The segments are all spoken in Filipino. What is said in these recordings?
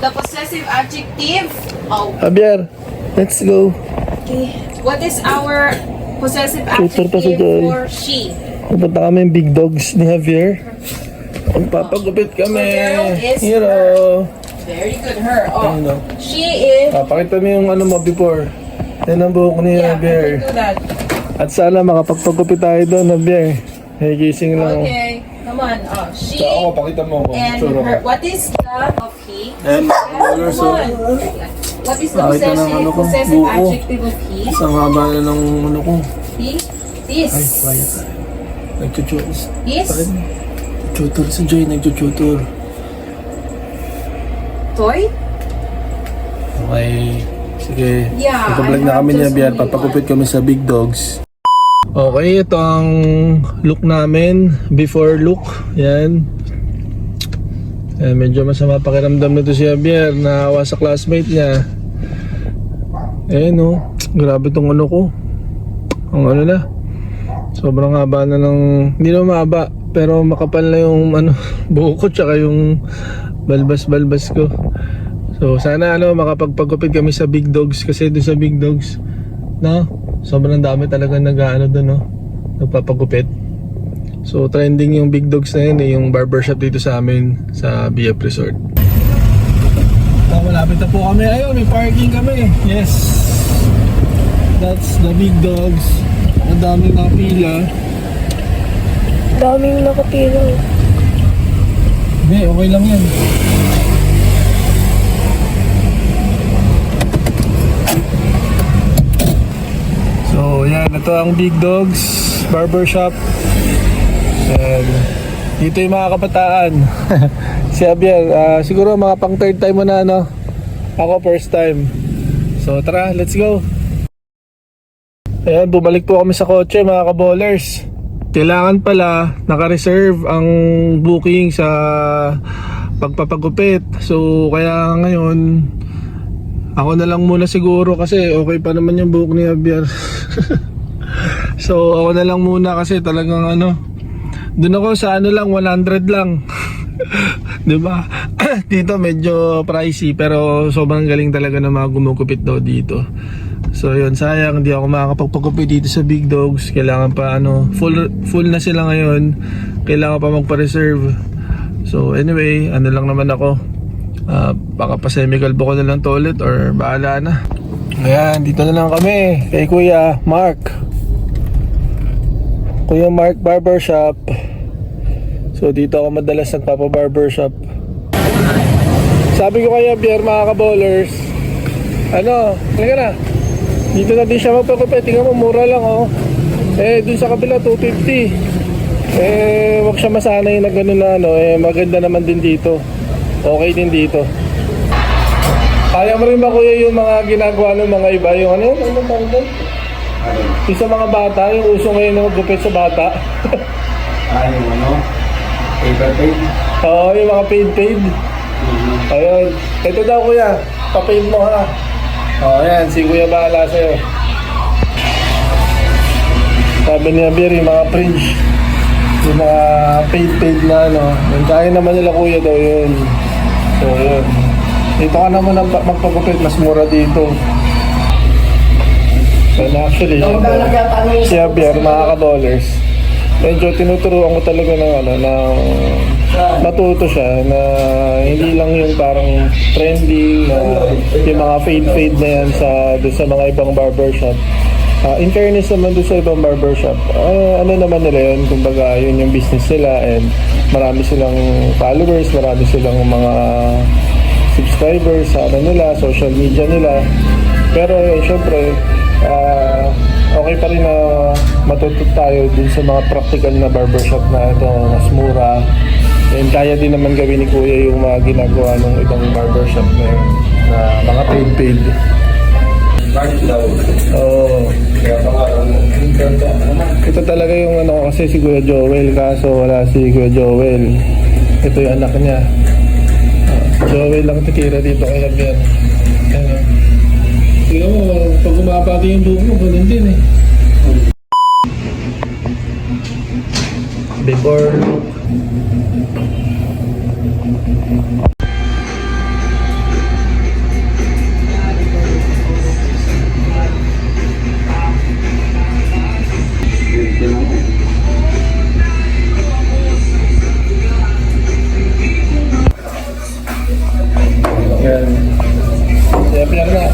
The possessive adjective. Oh. Javier, let's go. Okay. What is our possessive Tutor pa si adjective Joy. for she? Pupunta kami yung big dogs ni Javier. Magpapagupit kami. So, there is Hero. Very good, her. Oh. Ayun, oh. She is. Pakita mo yung ano mo before. Yan ang buhok ni Yeah, we Javier. can do that. At sana makapagpagupit tayo doon, Javier. Hey, gising lang. Okay. Come on. Oh, she. So, ako, pakita mo ako. And Sure her. ako. What is the of he? And, Yes, come on. What is the Nakita ng ano ko, possessive buko. adjective of he? Isang haba na ng ano ko. He. This. Ay, quiet. Nagtututor. This. Tutor si Joy, nagtututor. Toy. Okay. Sige. Yeah, Nagpa-vlog I na have kami ni just Javier. only Papagupit kami sa big dogs. Okay, ito ang look namin. Before look. Yan. Medyo masama pakiramdam nito si Javier. Naawa sa classmate niya. No. Grabe tong ano ko. Ang ano na. Sobrang haba na ng... Hindi na mahaba. Pero makapal na yung ano, buhok ko tsaka yung balbas-balbas ko. So sana makapagpagupit kami sa big dogs. Kasi doon sa big dogs, sobrang dami talaga nagpapagupit. So trending yung big dogs na yun, yung barbershop dito sa amin sa BF Resort. Malapit na po kami. Ayun, may parking kami. Yes, that's the big dogs. Ang daming nakapila. Daming nakapila. Hindi, okay lang yan. So yan, ito ang big dogs barbershop. And dito yung mga kabataan. Si Javier, siguro mga pang third time mo na ako first time. So tara, let's go. Ayan, bumalik po kami sa kotse mga kaballers. Kailangan pala naka-reserve ang booking sa pagpapagupit. So kaya ngayon ako na lang muna siguro kasi okay pa naman yung buhok ni Javier. So ako na lang muna kasi talagang doon ako sa lang 100 lang. 'Di ba? Dito medyo pricey pero sobrang galing talaga ng mga gumugupit daw dito. So yun, sayang hindi ako makakapagpagupit dito sa big dogs. Kailangan pa full na sila ngayon. Kailangan pa magpa-reserve. So anyway, lang naman ako. Baka pa semi-kalbo ko na lang to ulit or bahala na. Ayan, dito na lang kami kay Kuya Mark. Kuya Mark Barbershop. So dito ako madalas nagpapa-barbershop. Sabi ko kay Javier, mga ka-ballers, halika na. Dito na din siya magpagupit. Tingnan mo, mura lang dun sa kabila 250. Wag siya masanay na gano'n na maganda naman din dito. Okay din dito. Kaya mo rin ba kuya yung mga ginagawa ng mga iba? Yung yung sa mga bata, yung uso ngayon na magupit sa bata. Yung paid? Oo, yung mga paid. Ayun. Ito daw kuya, pa-paid mo ha. Ayan, si kuya bahala sa'yo. Sabi ni Javier, yung mga fringe, yung mga paid na yung kaya naman nila kuya daw yun. So yun, dito ka naman magpagupit, mas mura dito. And actually, si Javier, mga ka-dollars, medyo tinuturuan ko talaga ng matuto siya na hindi lang yung parang trending na yung mga fade na yan doon sa mga ibang barbershop. In fairness naman doon sa ibang barbershop, naman nila yun, kumbaga yun yung business nila and marami silang followers, marami silang mga subscribers sa social media nila. Pero syempre, okay pa rin na matuto tayo dun sa mga practical na barbershop na ito, mas mura. And kaya din naman gawin ni Kuya yung mga ginagawa ng ibang barbershop na mga paid. Ito talaga yung kasi si Kuya Joel, kaso wala si Kuya Joel. Ito yung anak niya. Joel lang titira dito kay Javier. Tignan mo, pag umapati yung buhok mo, ganun din Before look. Yan. Kaya Pierre na.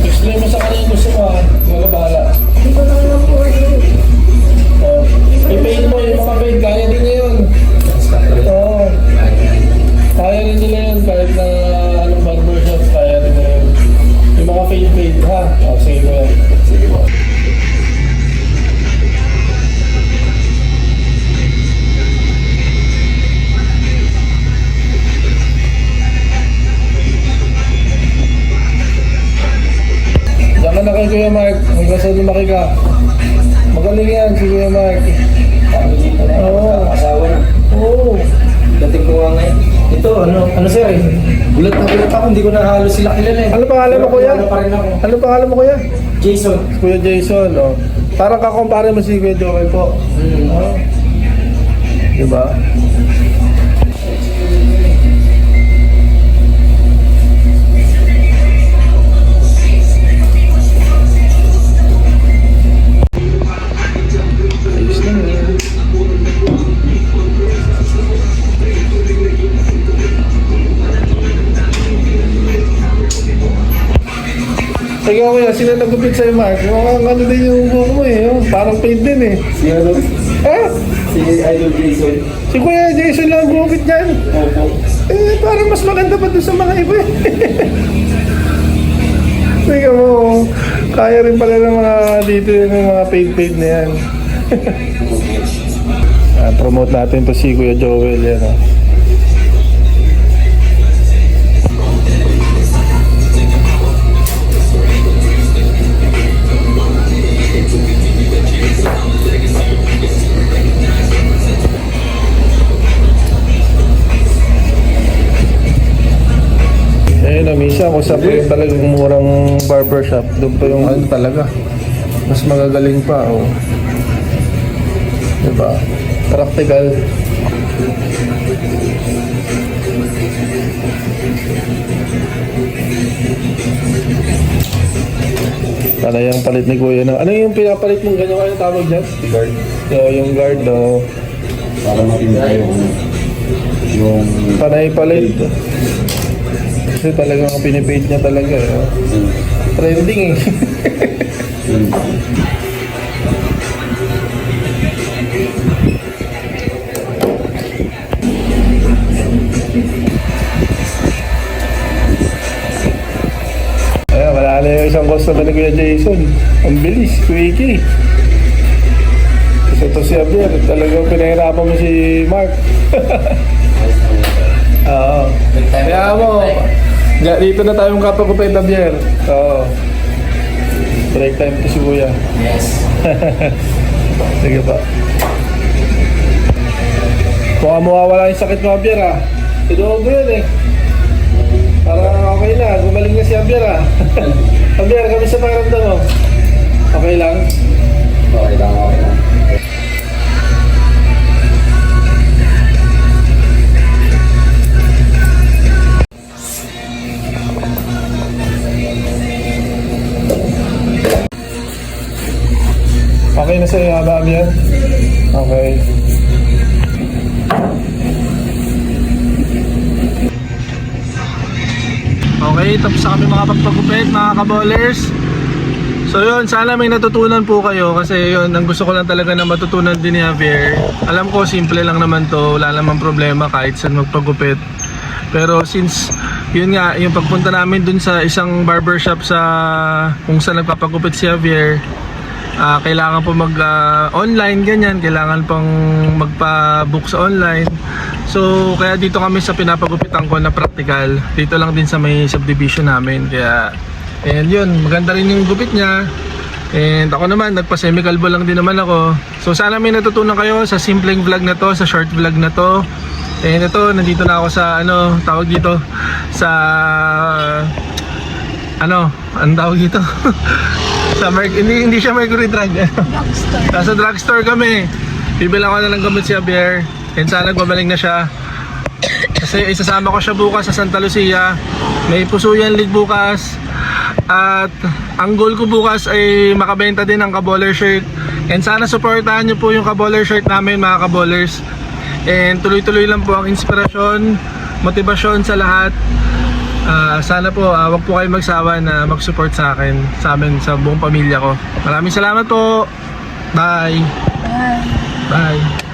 Explain mo sa kanya yung gusto mo ha. Huwag ka bahala. Hindi ko naman lang po I-paint mo yung mga paint. Kaya din niya yun. Oo. Kaya rin nila yun. Kahit na anong barbershop, kaya rin nila yun. Yung mga paint ha. O, sige ko yan. Sige po. Diyan ka na kay Kuya Mark. Hanggang sa lumaki ka. Magaling yan si Kuya Mark. Oo. Asawa na. Oo. Dating ko nga ngayon. Ito, ano sir eh. Gulat na gulat ako, hindi ko na halos sila kilala eh. Ano pangalan mo, Kuya? Ano pa rin ako. Ano pangalan mo, Kuya? Jason. Kuya Jason, oh. Parang kakumpare mo si Kuya Joel po. Oh. Diba? Ayos lang yun. Sige Kuya, sino nagupit sa'yo, Mark? Mukhang ano din yung buhok mo eh. Oh. Parang paint din eh. Si ano? Eh? Si Idol Jason. Si Kuya Jason lang gumupit dyan. Opo. Eh, parang mas maganda pa doon sa mga iba eh. Tingnan mo, kaya rin pala ng mga dito yung mga paint na yan. Promote natin to si Kuya Joel yan. Oh. Minsan kung saan pa yung talagang murang barbershop, doon pa yung ano talaga. Mas magagaling pa, oh. Diba? Practical. Para yung palit ni Kuya na. Ano yung pinapalit mong ganyan? Ano tawag dyan? Guard. So, yung guard, oh. Para matinda yung Panay palit. Kasi talagang pinipaint niya talaga. Eh. Trending eh. Ayan, wala na yung isang customer ni Kuya Jason. Ang bilis, quickie. Kasi ito si Javier, talagang pinahirapan mo si Mark. Oo. Kaya mo, dito na tayong kapagupay Javier. Oo. Break time to si Kuya. Yes. Sige pa. Mukhang mawawala yung sakit mo, Javier ha. Tinuog mo yun eh. Para okay na, gumaling na si Javier ha. Javier, kami sa pakiramdam mo. Okay lang? Okay lang, okay lang. Okay na sa'yo, Javier? Okay. Okay, tapos na kami mga pagpagupit, mga kabolers. So yun, sana may natutunan po kayo kasi yun, ang gusto ko lang talaga na matutunan din ni Javier. Alam ko, simple lang naman to, wala namang problema kahit saan magpagupit. Pero since, yun nga, yung pagpunta namin dun sa isang barbershop sa kung saan nagpapagupit si Javier, kailangan po mag-online ganyan, kailangan pang magpa-book sa online. So kaya dito kami sa pinapagupitan ko na practical, dito lang din sa may subdivision namin. Kaya and yun, maganda rin yung gupit niya. And ako naman, nagpa-semi-calvo lang din naman ako. So sana may natutunan kayo sa simpleng vlog na to, sa short vlog na to. And ito, nandito na ako sa tawag dito sa ang tawag dito sa hindi siya Mercury Drug. Nasa drugstore kami. Bibila ko na ng gamot si Javier. And sana gumaling na siya. Kasi isasama ko siya bukas sa Santa Lucia. May Pusuyan League bukas. At ang goal ko bukas ay makabenta din ng Kaboller shirt. And sana supportahan niyo po yung Kaboller shirt namin, mga Kabollers. And tuloy-tuloy lang po ang inspirasyon, motivasyon sa lahat. Sana po, wag po kayo magsawa na mag-support sa akin, sa amin, sa buong pamilya ko. Maraming salamat po. Bye. Bye.